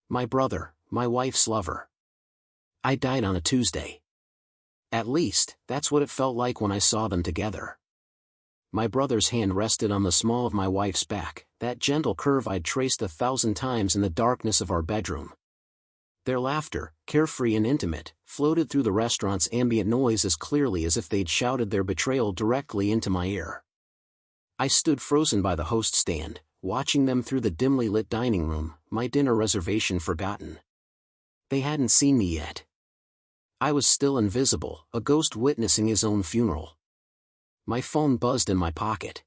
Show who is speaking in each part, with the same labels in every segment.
Speaker 1: My brother, my wife's lover. I died on a Tuesday. At least, that's what it felt like when I saw them together. My brother's hand rested on the small of my wife's back, that gentle curve I'd traced 1,000 times in the darkness of our bedroom. Their laughter, carefree and intimate, floated through the restaurant's ambient noise as clearly as if they'd shouted their betrayal directly into my ear. I stood frozen by the host stand, watching them through the dimly lit dining room, my dinner reservation forgotten. They hadn't seen me yet. I was still invisible, a ghost witnessing his own funeral. My phone buzzed in my pocket.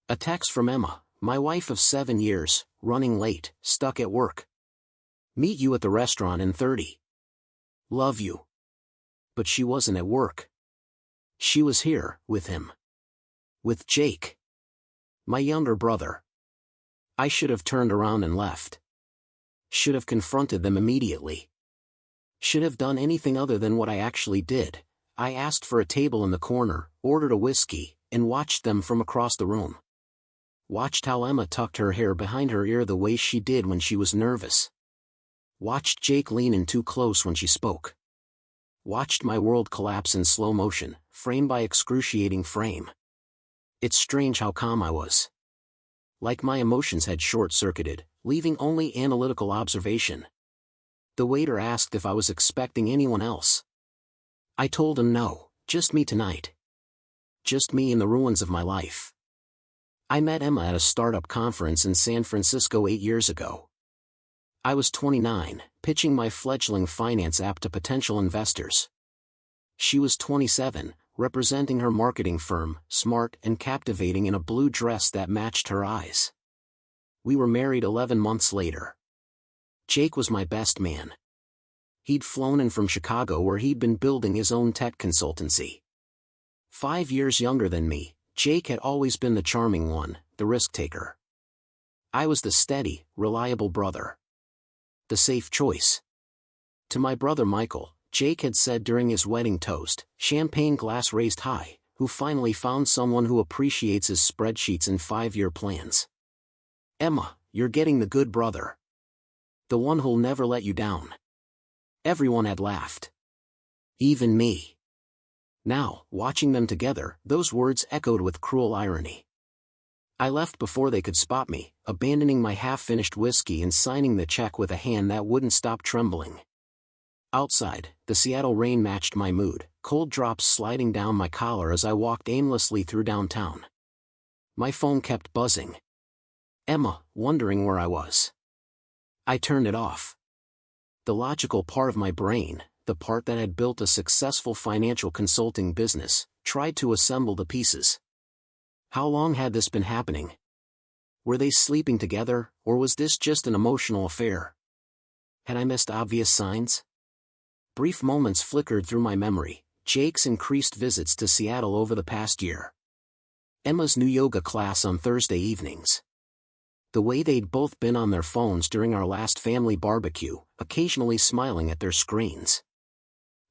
Speaker 1: A text from Emma, my wife of 7 years, running late, stuck at work. Meet you at the restaurant in 30. Love you. But she wasn't at work. She was here, with him. With Jake. My younger brother. I should have turned around and left. Should have confronted them immediately. Should have done anything other than what I actually did. I asked for a table in the corner, ordered a whiskey, and watched them from across the room. Watched how Emma tucked her hair behind her ear the way she did when she was nervous. Watched Jake lean in too close when she spoke. Watched my world collapse in slow motion, frame by excruciating frame. It's strange how calm I was. Like my emotions had short-circuited, leaving only analytical observation. The waiter asked if I was expecting anyone else. I told him no, just me tonight. Just me in the ruins of my life. I met Emma at a startup conference in San Francisco 8 years ago. I was 29, pitching my fledgling finance app to potential investors. She was 27, representing her marketing firm, smart and captivating in a blue dress that matched her eyes. We were married 11 months later. Jake was my best man. He'd flown in from Chicago where he'd been building his own tech consultancy. 5 years younger than me, Jake had always been the charming one, the risk-taker. I was the steady, reliable brother. The safe choice. To my brother Michael, Jake had said during his wedding toast, champagne glass raised high, who finally found someone who appreciates his spreadsheets and 5-year plans. Emma, you're getting the good brother. The one who'll never let you down. Everyone had laughed. Even me. Now, watching them together, those words echoed with cruel irony. I left before they could spot me, abandoning my half-finished whiskey and signing the check with a hand that wouldn't stop trembling. Outside, the Seattle rain matched my mood, cold drops sliding down my collar as I walked aimlessly through downtown. My phone kept buzzing. Emma, wondering where I was. I turned it off. The logical part of my brain, the part that had built a successful financial consulting business, tried to assemble the pieces. How long had this been happening? Were they sleeping together, or was this just an emotional affair? Had I missed obvious signs? Brief moments flickered through my memory, Jake's increased visits to Seattle over the past year. Emma's new yoga class on Thursday evenings. The way they'd both been on their phones during our last family barbecue, occasionally smiling at their screens.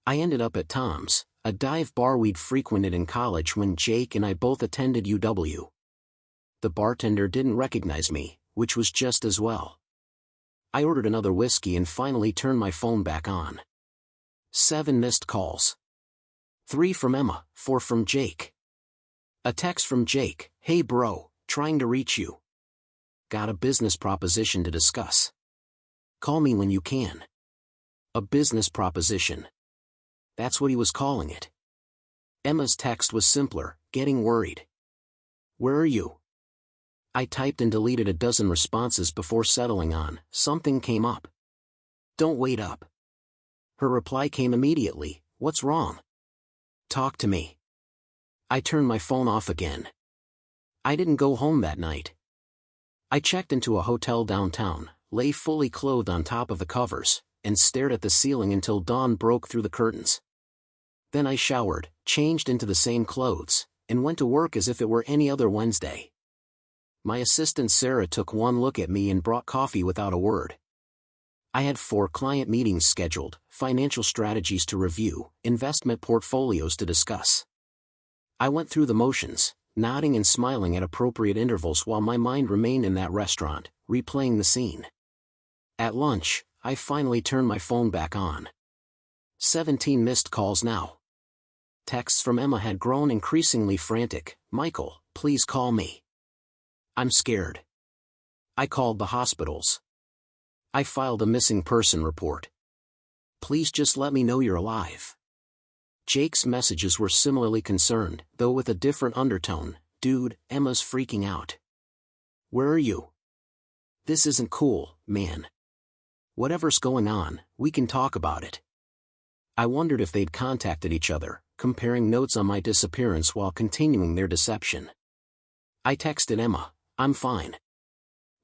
Speaker 1: I ended up at Tom's, a dive bar we'd frequented in college when Jake and I both attended UW. The bartender didn't recognize me, which was just as well. I ordered another whiskey and finally turned my phone back on. 7 missed calls. 3 from Emma, 4 from Jake. A text from Jake, "Hey bro, trying to reach you. Got a business proposition to discuss. Call me when you can." A business proposition. That's what he was calling it. Emma's text was simpler, getting worried. "Where are you?" I typed and deleted a dozen responses before settling on, something came up. "Don't wait up." Her reply came immediately, "What's wrong? Talk to me." I turned my phone off again. I didn't go home that night. I checked into a hotel downtown, lay fully clothed on top of the covers, and stared at the ceiling until dawn broke through the curtains. Then I showered, changed into the same clothes, and went to work as if it were any other Wednesday. My assistant Sarah took one look at me and brought coffee without a word. I had 4 client meetings scheduled, financial strategies to review, investment portfolios to discuss. I went through the motions, nodding and smiling at appropriate intervals while my mind remained in that restaurant, replaying the scene. At lunch, I finally turned my phone back on. 17 missed calls now. Texts from Emma had grown increasingly frantic. Michael, please call me. I'm scared. I called the hospitals. I filed a missing person report. Please just let me know you're alive. Jake's messages were similarly concerned, though with a different undertone. Dude, Emma's freaking out. Where are you? This isn't cool, man. Whatever's going on, we can talk about it. I wondered if they'd contacted each other, comparing notes on my disappearance while continuing their deception. I texted Emma, I'm fine.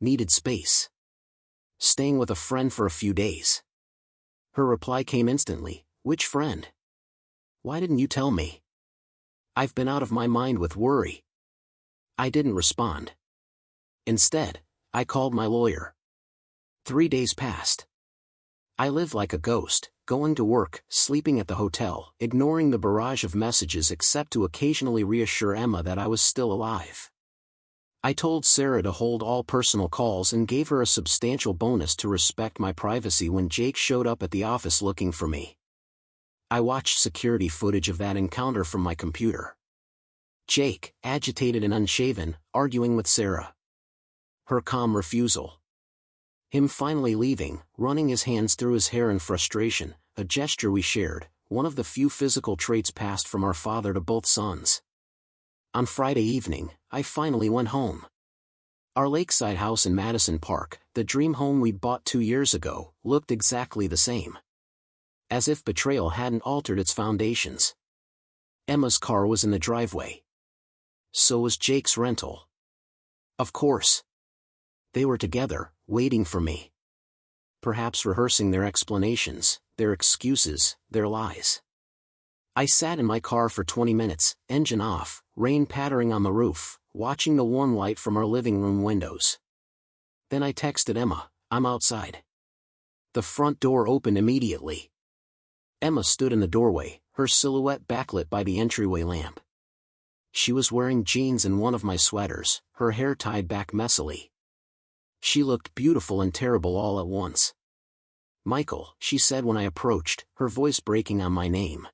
Speaker 1: Needed space. Staying with a friend for a few days. Her reply came instantly, which friend? Why didn't you tell me? I've been out of my mind with worry. I didn't respond. Instead, I called my lawyer. 3 days passed. I lived like a ghost, going to work, sleeping at the hotel, ignoring the barrage of messages except to occasionally reassure Emma that I was still alive. I told Sarah to hold all personal calls and gave her a substantial bonus to respect my privacy when Jake showed up at the office looking for me. I watched security footage of that encounter from my computer. Jake, agitated and unshaven, arguing with Sarah. Her calm refusal. Him finally leaving, running his hands through his hair in frustration, a gesture we shared, one of the few physical traits passed from our father to both sons. On Friday evening, I finally went home. Our lakeside house in Madison Park, the dream home we'd bought 2 years ago, looked exactly the same. As if betrayal hadn't altered its foundations. Emma's car was in the driveway. So was Jake's rental. Of course. They were together, waiting for me. Perhaps rehearsing their explanations, their excuses, their lies. I sat in my car for 20 minutes, engine off, rain pattering on the roof, watching the warm light from our living room windows. Then I texted Emma, I'm outside. The front door opened immediately. Emma stood in the doorway, her silhouette backlit by the entryway lamp. She was wearing jeans and one of my sweaters, her hair tied back messily. She looked beautiful and terrible all at once. Michael, she said when I approached, her voice breaking on my name.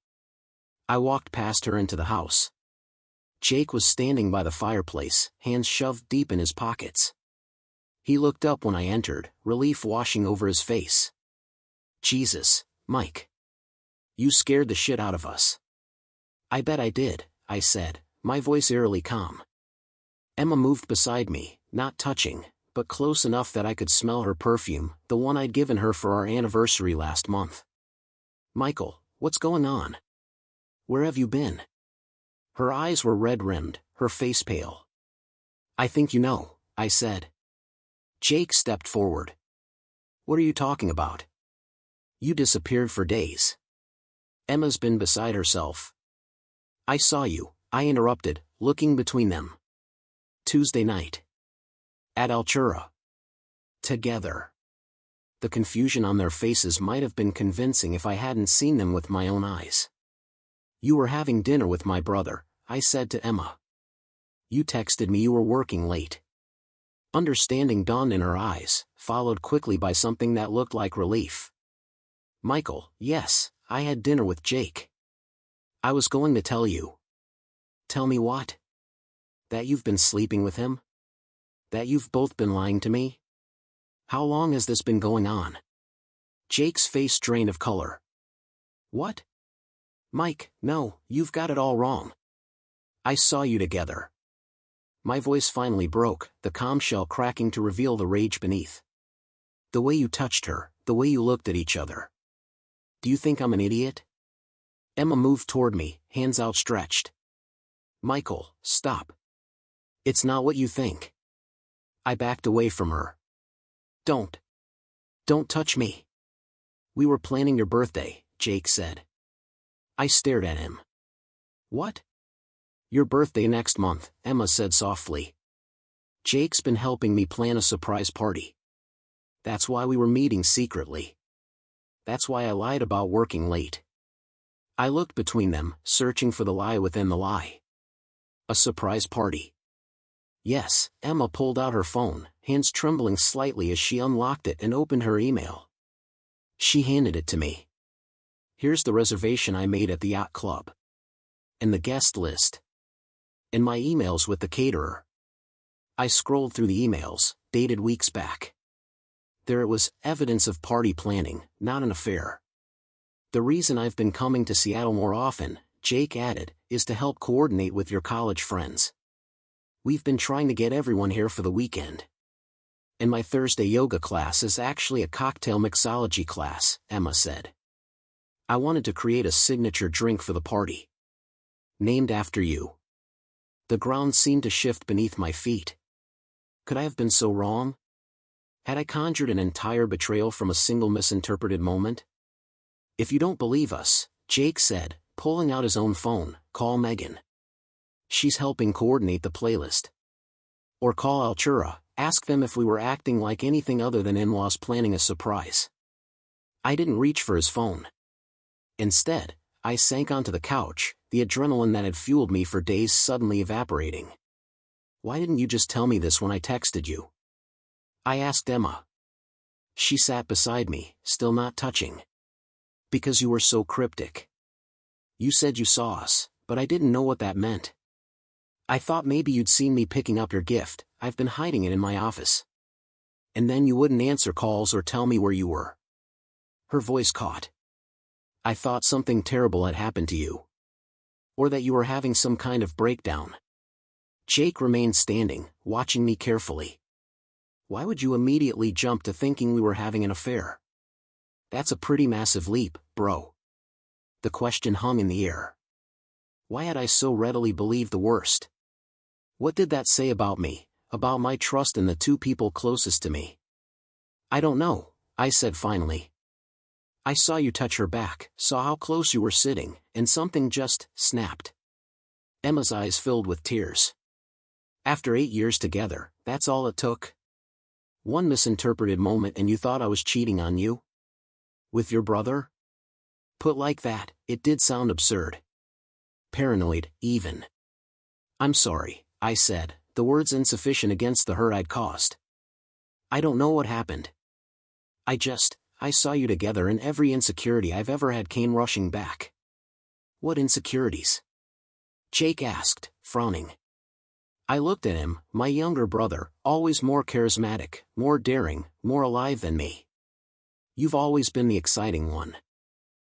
Speaker 1: I walked past her into the house. Jake was standing by the fireplace, hands shoved deep in his pockets. He looked up when I entered, relief washing over his face. Jesus, Mike. You scared the shit out of us. I bet I did, I said, my voice eerily calm. Emma moved beside me, not touching, but close enough that I could smell her perfume, the one I'd given her for our anniversary last month. Michael, what's going on? Where have you been? Her eyes were red-rimmed, her face pale. I think you know, I said. Jake stepped forward. What are you talking about? You disappeared for days. Emma's been beside herself. I saw you, I interrupted, looking between them. Tuesday night. At Altura. Together. The confusion on their faces might have been convincing if I hadn't seen them with my own eyes. You were having dinner with my brother, I said to Emma. You texted me you were working late. Understanding dawned in her eyes, followed quickly by something that looked like relief. Michael, yes, I had dinner with Jake. I was going to tell you. Tell me what? That you've been sleeping with him? That you've both been lying to me? How long has this been going on? Jake's face drained of color. What? Mike, no, you've got it all wrong. I saw you together. My voice finally broke, the calm shell cracking to reveal the rage beneath. The way you touched her, the way you looked at each other. Do you think I'm an idiot? Emma moved toward me, hands outstretched. Michael, stop. It's not what you think. I backed away from her. Don't touch me. We were planning your birthday, Jake said. I stared at him. What? Your birthday next month, Emma said softly. Jake's been helping me plan a surprise party. That's why we were meeting secretly. That's why I lied about working late. I looked between them, searching for the lie within the lie. A surprise party. Yes, Emma pulled out her phone, hands trembling slightly as she unlocked it and opened her email. She handed it to me. Here's the reservation I made at the yacht club. And the guest list. And my emails with the caterer. I scrolled through the emails, dated weeks back. There it was, evidence of party planning, not an affair. The reason I've been coming to Seattle more often, Jake added, is to help coordinate with your college friends. We've been trying to get everyone here for the weekend. And my Thursday yoga class is actually a cocktail mixology class, Emma said. I wanted to create a signature drink for the party. Named after you. The ground seemed to shift beneath my feet. Could I have been so wrong? Had I conjured an entire betrayal from a single misinterpreted moment? If you don't believe us, Jake said, pulling out his own phone, call Megan. She's helping coordinate the playlist. Or call Altura, ask them if we were acting like anything other than in-laws planning a surprise. I didn't reach for his phone. Instead, I sank onto the couch, the adrenaline that had fueled me for days suddenly evaporating. Why didn't you just tell me this when I texted you? I asked Emma. She sat beside me, still not touching. Because you were so cryptic. You said you saw us, but I didn't know what that meant. I thought maybe you'd seen me picking up your gift. I've been hiding it in my office. And then you wouldn't answer calls or tell me where you were. Her voice caught. I thought something terrible had happened to you. Or that you were having some kind of breakdown. Jake remained standing, watching me carefully. Why would you immediately jump to thinking we were having an affair? That's a pretty massive leap, bro. The question hung in the air. Why had I so readily believed the worst? What did that say about me, about my trust in the two people closest to me? I don't know, I said finally. I saw you touch her back, saw how close you were sitting, and something just snapped. Emma's eyes filled with tears. After 8 years together, that's all it took? One misinterpreted moment and you thought I was cheating on you? With your brother? Put like that, it did sound absurd. Paranoid, even. I'm sorry, I said, the words insufficient against the hurt I'd caused. I don't know what happened. I saw you together and every insecurity I've ever had came rushing back. What insecurities? Jake asked, frowning. I looked at him, my younger brother, always more charismatic, more daring, more alive than me. You've always been the exciting one.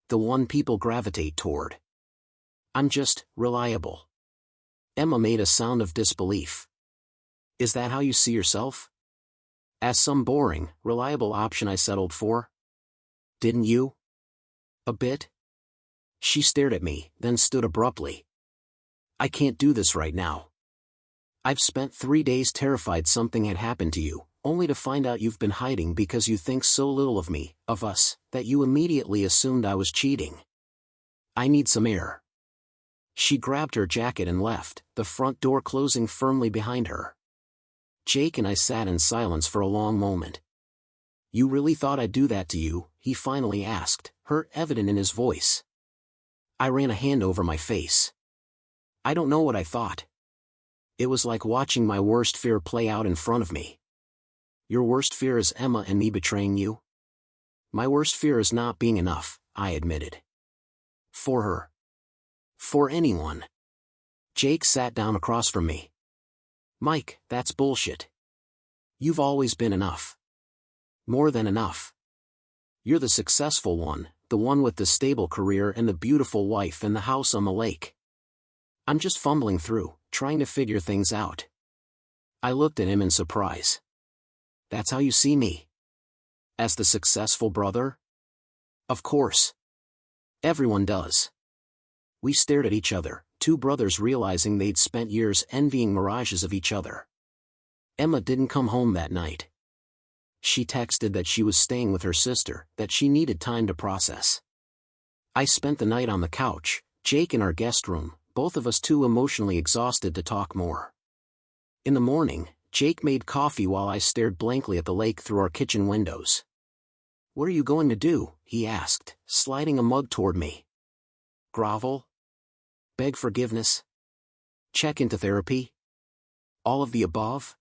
Speaker 1: The one people gravitate toward. I'm just, reliable. Emma made a sound of disbelief. Is that how you see yourself? As some boring, reliable option I settled for? Didn't you? A bit? She stared at me, then stood abruptly. I can't do this right now. I've spent 3 days terrified something had happened to you, only to find out you've been hiding because you think so little of me, of us, that you immediately assumed I was cheating. I need some air. She grabbed her jacket and left, the front door closing firmly behind her. Jake and I sat in silence for a long moment. You really thought I'd do that to you? He finally asked, hurt evident in his voice. I ran a hand over my face. I don't know what I thought. It was like watching my worst fear play out in front of me. Your worst fear is Emma and me betraying you? My worst fear is not being enough, I admitted. For her. For anyone. Jake sat down across from me. Mike, that's bullshit. You've always been enough. More than enough. You're the successful one, the one with the stable career and the beautiful wife and the house on the lake. I'm just fumbling through, trying to figure things out. I looked at him in surprise. That's how you see me? As the successful brother? Of course. Everyone does. We stared at each other, two brothers realizing they'd spent years envying mirages of each other. Emma didn't come home that night. She texted that she was staying with her sister, that she needed time to process. I spent the night on the couch, Jake in our guest room, both of us too emotionally exhausted to talk more. In the morning, Jake made coffee while I stared blankly at the lake through our kitchen windows. What are you going to do? He asked, sliding a mug toward me. Grovel? Beg forgiveness? Check into therapy? All of the above?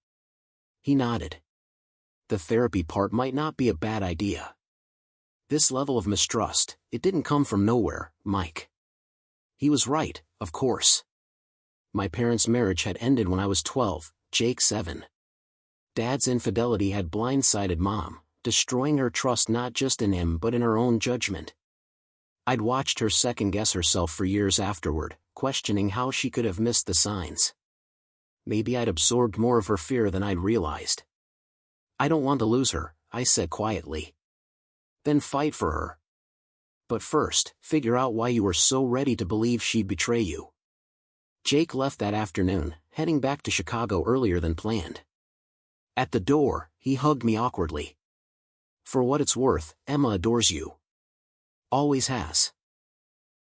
Speaker 1: He nodded. The therapy part might not be a bad idea. This level of mistrust, it didn't come from nowhere, Mike. He was right, of course. My parents' marriage had ended when I was 12, Jake 7. Dad's infidelity had blindsided Mom, destroying her trust not just in him but in her own judgment. I'd watched her second-guess herself for years afterward, questioning how she could have missed the signs. Maybe I'd absorbed more of her fear than I'd realized. I don't want to lose her, I said quietly. Then fight for her. But first, figure out why you were so ready to believe she'd betray you. Jake left that afternoon, heading back to Chicago earlier than planned. At the door, he hugged me awkwardly. For what it's worth, Emma adores you. Always has.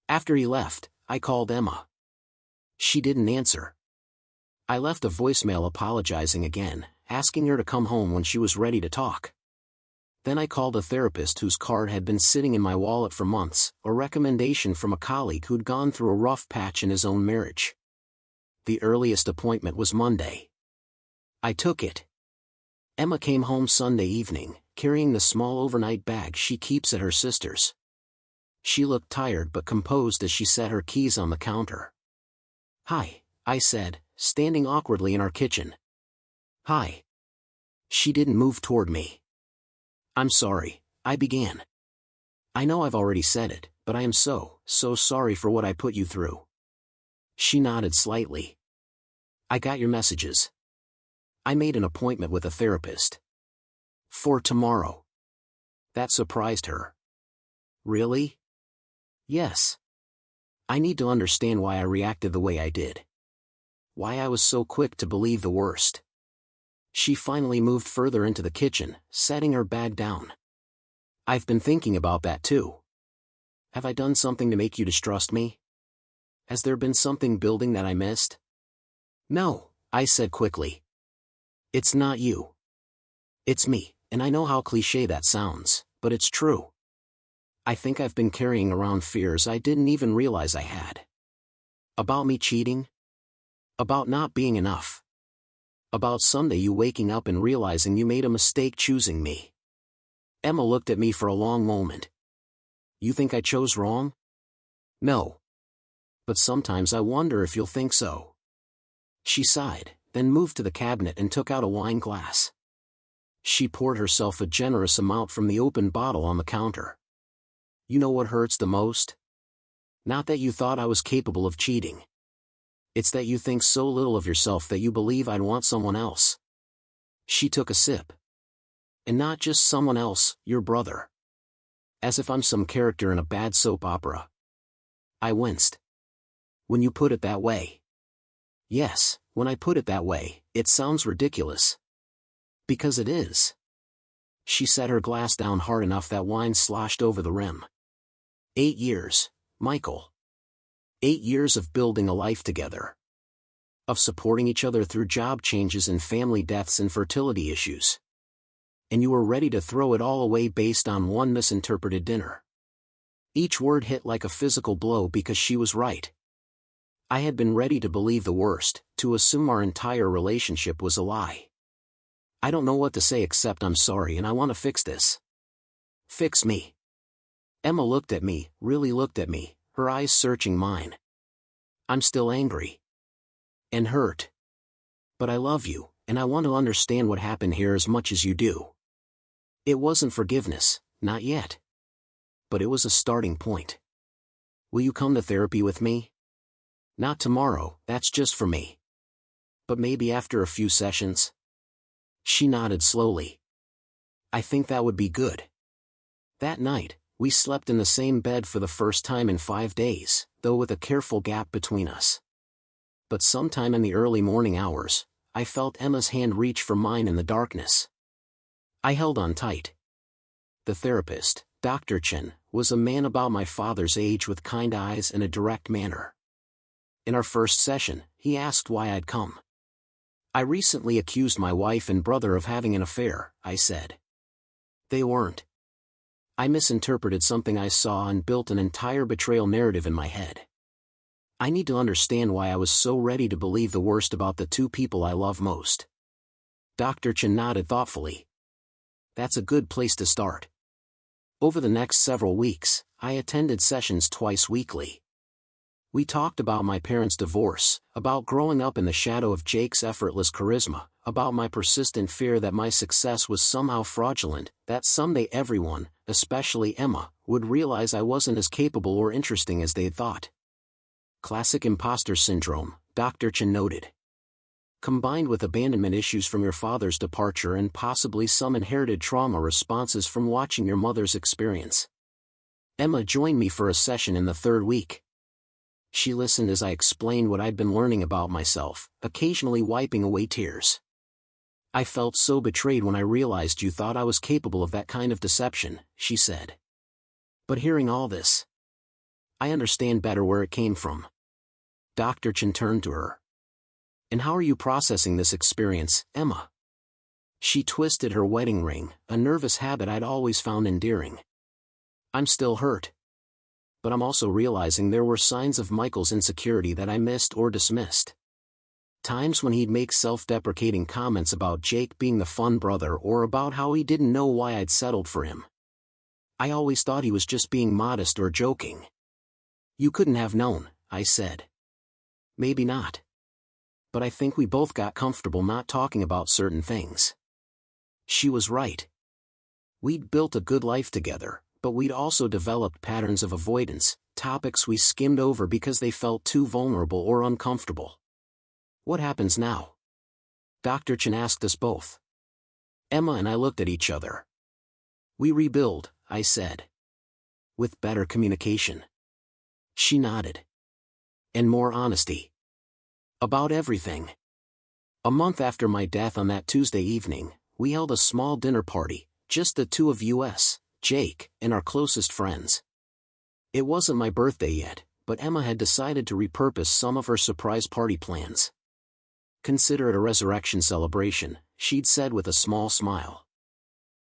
Speaker 1: After he left, I called Emma. She didn't answer. I left a voicemail apologizing again, asking her to come home when she was ready to talk. Then I called a therapist whose card had been sitting in my wallet for months, a recommendation from a colleague who'd gone through a rough patch in his own marriage. The earliest appointment was Monday. I took it. Emma came home Sunday evening, carrying the small overnight bag she keeps at her sister's. She looked tired but composed as she set her keys on the counter. "Hi," I said, standing awkwardly in our kitchen. "Hi." She didn't move toward me. "I'm sorry," I began. "I know I've already said it, but I am so sorry for what I put you through." She nodded slightly. "I got your messages. I made an appointment with a therapist. For tomorrow." That surprised her. "Really?" "Yes. I need to understand why I reacted the way I did. Why I was so quick to believe the worst." She finally moved further into the kitchen, setting her bag down. "I've been thinking about that too. Have I done something to make you distrust me? Has there been something building that I missed?" "No," I said quickly. "It's not you. It's me, and I know how cliché that sounds, but it's true. I think I've been carrying around fears I didn't even realize I had. About me cheating. About not being enough. About someday you waking up and realizing you made a mistake choosing me." Emma looked at me for a long moment. "You think I chose wrong?" "No. But sometimes I wonder if you'll think so." She sighed, then moved to the cabinet and took out a wine glass. She poured herself a generous amount from the open bottle on the counter. "You know what hurts the most? Not that you thought I was capable of cheating. It's that you think so little of yourself that you believe I'd want someone else." She took a sip. "And not just someone else, your brother. As if I'm some character in a bad soap opera." I winced. "When you put it that way." "Yes, when I put it that way, it sounds ridiculous." "Because it is." She set her glass down hard enough that wine sloshed over the rim. 8 years, Michael. 8 years of building a life together. Of supporting each other through job changes and family deaths and fertility issues. And you were ready to throw it all away based on one misinterpreted dinner. Each word hit like a physical blow because she was right. I had been ready to believe the worst, to assume our entire relationship was a lie. I don't know what to say except I'm sorry and I want to fix this. Fix me. Emma looked at me, really looked at me, her eyes searching mine. I'm still angry. And hurt. But I love you, and I want to understand what happened here as much as you do. It wasn't forgiveness, not yet. But it was a starting point. Will you come to therapy with me? Not tomorrow, that's just for me. But maybe after a few sessions? She nodded slowly. I think that would be good. That night, we slept in the same bed for the first time in 5 days, though with a careful gap between us. But sometime in the early morning hours, I felt Emma's hand reach for mine in the darkness. I held on tight. The therapist, Dr. Chen, was a man about my father's age with kind eyes and a direct manner. In our first session, he asked why I'd come. I recently accused my wife and brother of having an affair, I said. They weren't. I misinterpreted something I saw and built an entire betrayal narrative in my head. I need to understand why I was so ready to believe the worst about the two people I love most. Dr. Chen nodded thoughtfully. That's a good place to start. Over the next several weeks, I attended sessions twice weekly. We talked about my parents' divorce, about growing up in the shadow of Jake's effortless charisma, about my persistent fear that my success was somehow fraudulent, that someday everyone, especially Emma, would realize I wasn't as capable or interesting as they thought. Classic imposter syndrome, Dr. Chen noted. Combined with abandonment issues from your father's departure and possibly some inherited trauma responses from watching your mother's experience. Emma joined me for a session in the third week. She listened as I explained what I'd been learning about myself, occasionally wiping away tears. I felt so betrayed when I realized you thought I was capable of that kind of deception, she said. But hearing all this, I understand better where it came from. Dr. Chen turned to her. And how are you processing this experience, Emma? She twisted her wedding ring, a nervous habit I'd always found endearing. I'm still hurt. But I'm also realizing there were signs of Michael's insecurity that I missed or dismissed. Times when he'd make self-deprecating comments about Jake being the fun brother or about how he didn't know why I'd settled for him. I always thought he was just being modest or joking. You couldn't have known, I said. Maybe not. But I think we both got comfortable not talking about certain things. She was right. We'd built a good life together, but we'd also developed patterns of avoidance, topics we skimmed over because they felt too vulnerable or uncomfortable. What happens now? Dr. Chen asked us both. Emma and I looked at each other. We rebuild, I said. With better communication. She nodded. And more honesty. About everything. A month after my death on that Tuesday evening, we held a small dinner party, just the two of us, Jake, and our closest friends. It wasn't my birthday yet, but Emma had decided to repurpose some of her surprise party plans. Consider it a resurrection celebration, she'd said with a small smile.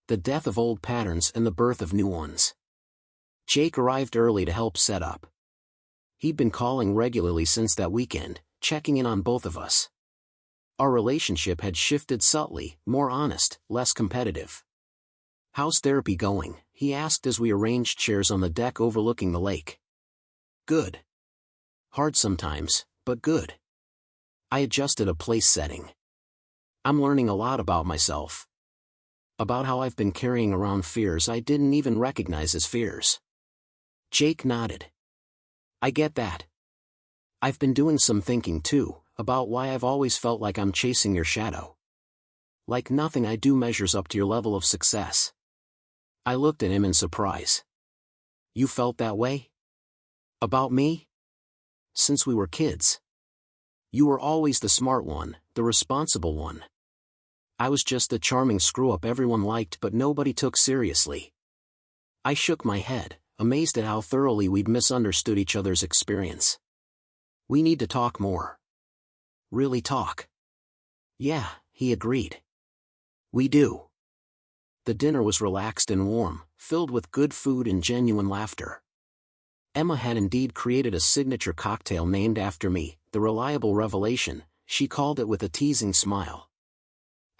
Speaker 1: The death of old patterns and the birth of new ones. Jake arrived early to help set up. He'd been calling regularly since that weekend, checking in on both of us. Our relationship had shifted subtly, more honest, less competitive. How's therapy going? He asked as we arranged chairs on the deck overlooking the lake. Good. Hard sometimes, but good. I adjusted a place setting. I'm learning a lot about myself. About how I've been carrying around fears I didn't even recognize as fears. Jake nodded. I get that. I've been doing some thinking too, about why I've always felt like I'm chasing your shadow. Like nothing I do measures up to your level of success. I looked at him in surprise. You felt that way? About me? Since we were kids. You were always the smart one, the responsible one. I was just the charming screw-up everyone liked but nobody took seriously. I shook my head, amazed at how thoroughly we'd misunderstood each other's experience. We need to talk more. Really talk. Yeah, he agreed. We do. The dinner was relaxed and warm, filled with good food and genuine laughter. Emma had indeed created a signature cocktail named after me, the Reliable Revelation, she called it with a teasing smile.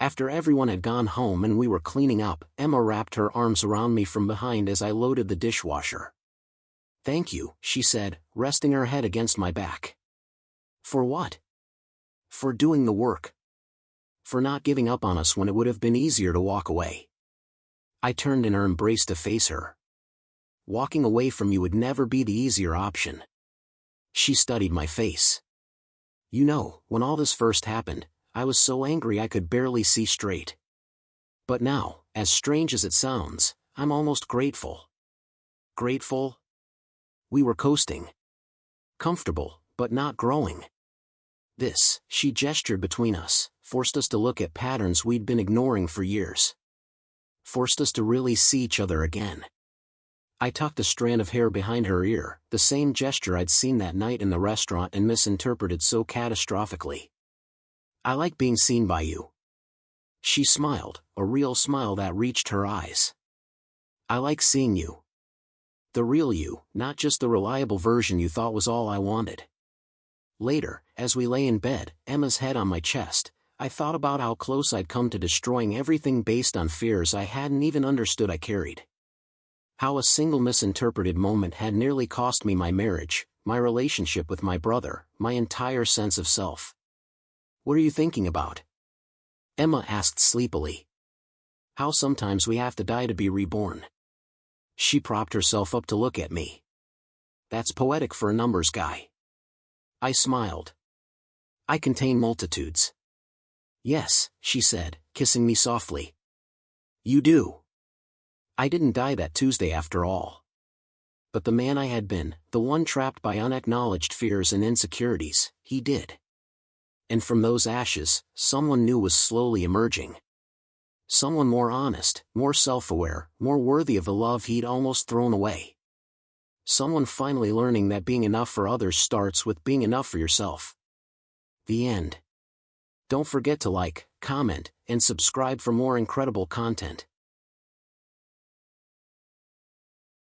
Speaker 1: After everyone had gone home and we were cleaning up, Emma wrapped her arms around me from behind as I loaded the dishwasher. Thank you, she said, resting her head against my back. For what? For doing the work. For not giving up on us when it would have been easier to walk away. I turned in her embrace to face her. Walking away from you would never be the easier option. She studied my face. You know, when all this first happened, I was so angry I could barely see straight. But now, as strange as it sounds, I'm almost grateful. Grateful? We were coasting. Comfortable, but not growing. This, she gestured between us, forced us to look at patterns we'd been ignoring for years. Forced us to really see each other again. I tucked a strand of hair behind her ear, the same gesture I'd seen that night in the restaurant and misinterpreted so catastrophically. I like being seen by you. She smiled, a real smile that reached her eyes. I like seeing you. The real you, not just the reliable version you thought was all I wanted. Later, as we lay in bed, Emma's head on my chest, I thought about how close I'd come to destroying everything based on fears I hadn't even understood I carried. How a single misinterpreted moment had nearly cost me my marriage, my relationship with my brother, my entire sense of self. "What are you thinking about?" Emma asked sleepily. "How sometimes we have to die to be reborn." She propped herself up to look at me. "That's poetic for a numbers guy." I smiled. "I contain multitudes." "Yes," she said, kissing me softly. "You do." I didn't die that Tuesday after all. But the man I had been, the one trapped by unacknowledged fears and insecurities, he did. And from those ashes, someone new was slowly emerging. Someone more honest, more self-aware, more worthy of the love he'd almost thrown away. Someone finally learning that being enough for others starts with being enough for yourself. The end. Don't forget to like, comment, and subscribe for more incredible content.